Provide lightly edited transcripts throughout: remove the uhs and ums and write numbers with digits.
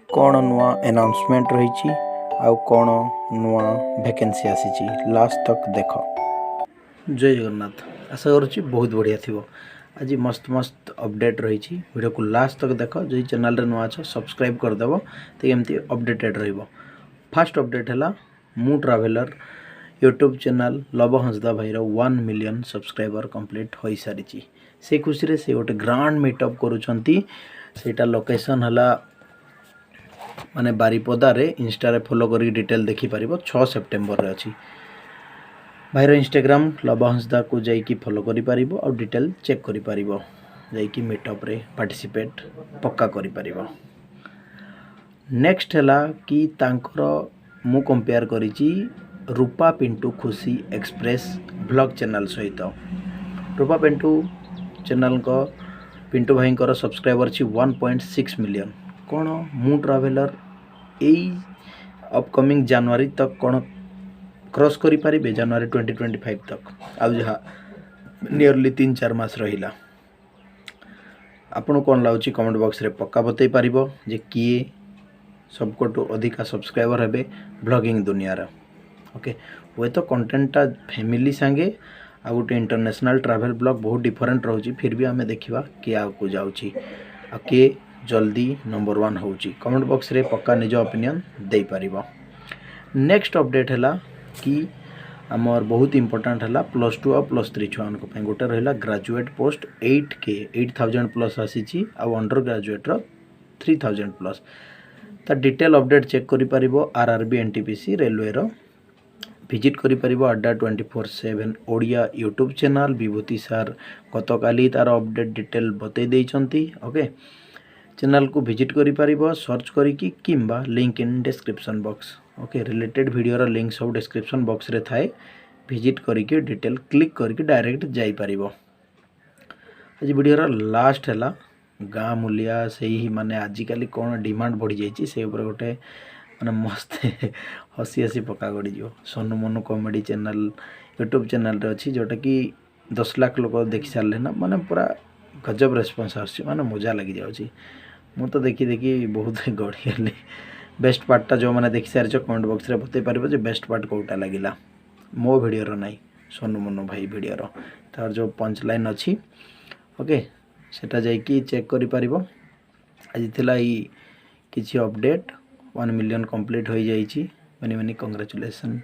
कौन नुआ अनाउंसमेंट रही आउ कौन नुआ वैकेंसी आसी लास्ट तक देख। जय जगन्नाथ। आशा करुँची बहुत बढ़िया थी। आज मस्त मस्त अपडेट रही वीडियो को लास्ट तक देख। जो चैनल नुआ अच्छ सब्सक्राइब करदेव तो एमती अपडेटेड फास्ट अपडेट है मु traveller YouTube channel love Hansda भाईर 1 मिलियन सब्सक्राइबर कंप्लीट हो सारी से खुशी से गोटे ग्रांड मीटअप करूँचा लोकेशन है माने बारीपदारे इंस्टा फॉलो करी डिटेल देखिपर 6 सेप्टेम्बर रे अच्छी भाईर इंस्टाग्राम लव हंसदा को जाइकी फॉलो करि परिबो और डिटेल चेक करि परिबो जाइकी मीटअप रे पार्टिसिपेट पक्का करि परिबो। नेक्स्ट हैला कि तांकर मु कंपेयर करिची रूपा पिंटू खुशी एक्सप्रेस ब्लॉग चैनल सहित। रूपा पिंटू चैनल को पिंटू भाई को सब्सक्राइबर छी 1.6 मिलियन। कौन मु ट्रावेलर यही अपकमिंग जनवरी तक कौन क्रॉस करि पारिबे जनवरी 2025 तक आ जहाँ नियरली 3-4 मास रहिला। आपन कौन लाउची कमेंट बॉक्स रे पक्का बतई पारिबो जे किए सबको अधिका सब्सक्राइबर हेबे ब्लॉगिंग दुनिया रे। ओके वे तो कंटेंटटा फैमिली संगे आ गोटे इंटरनेशनल ट्रैवल ब्लॉग बहुत डिफरेंट रोची फिर भी आमे देखिबा कि आगु जाउची आ के जल्दी नंबर 1 होची। कमेंट बॉक्स रे पक्का निज ओपिनियन दे पारिबो। नेक्स्ट अपडेट हैला कि आमर बहुत इंपोर्टेंट है +2 और +3 छुआ गोटे रहा ग्रेजुएट पोस्ट 8,000 प्लस आसी अंडर ग्रेजुएट 3,000 प्लस ता डिटेल अपडेट चेक करि परिबो आरआरबी एनटीपीसी रेलवे रो विजिट करि परिबो अड्डा 24/7 ओडिया यूट्यूब चैनल विभूति सार गतकाली तार अपडेट डिटेल बतई देइचंती। ओके चैनल को विजिट करि परिबो सर्च करिकी किंबा link in description box. Okay related video रो लिंक सब डिस्क्रिप्शन बॉक्स रे थाए विजिट करिकी डिटेल क्लिक करिकी डायरेक्ट जाई परिबो। आज वीडियो रो लास्ट हैला गाँ मूलिया से ही माने आजिकली कौन डिमांड बढ़ी जाइए से ऊपर गोटे माने मस्त हसी हसी पक्का गड़ी जो Sonu Monu comedy channel YouTube channel रे अच्छी जोटा कि 10 लाख लोग देखी सारे ना माने पूरा गजब रेस्पॉन्स आस माने मजा लगी जाउची। मु तो देखी देखी बहुत गड़ी गली। बेस्ट पार्टा जो मैंने देखी सारी कमेंट बॉक्स रे बतई पारिबो जे बेस्ट पार्ट कोटा लगिला मो वीडियो रो नहीं सोनू मोनू भाई वीडियो रो तार जो पंच लाइन अच्छी। ओके सेटा जाइकी चेक करि परिबो। आज थिला ई किछि अपडेट 1 मिलियन कंप्लीट हो जाइछि। मेनी मेनी कांग्रेचुलेशन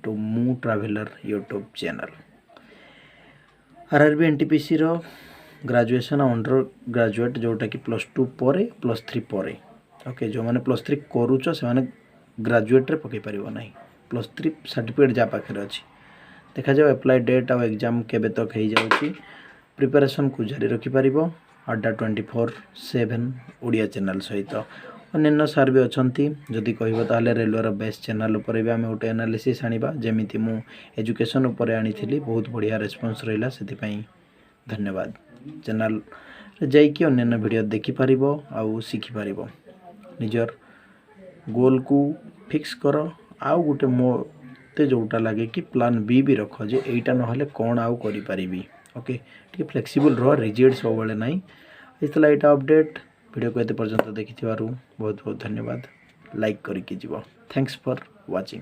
टू मु traveller YouTube channel. RRB NTPC रो ग्रेजुएशन अंडर ग्रेजुएट जोटा कि +2 पर +3 पर। ओके जो मैंने +3 करूच से माने ग्रेजुएट रे पकई परिबो नहीं +3 सर्टिफिकेट जा पाखे अच्छी देखा जाओ अप्लाई डेट आ एग्जाम केबे तक हो जाउछि प्रिपरेशन को जारी रखि परिबो अड्डा 24/7 ओडिया चैनल सहित। अन्य सार भी अच्छी जदि कहब ताले रेलवे बेस्ट चैनल उपर भी आम गोटे एनालिसिस आनिबा जेमिति मु एजुकेशन उपर आनी बहुत बढ़िया रेस्पॉन्स रहिला से धन्यवाद। चैनल जाइकी अन्य वीडियो देखि परिबो आउ शिखि परिबो निजर गोल को फिक्स कर आउ गोटे मोते जोटा लगे कि प्लान बी भी रख जे एटा नहले कौन आउ करि परिबी। ओके टी फ्लेक्सिबल रह रिजिड सब बेले नहीं इसला एटा अपडेट वीडियो को एते पर्यंत देखि बहुत बहुत धन्यवाद। लाइक करिकी जीव। Thanks for watching.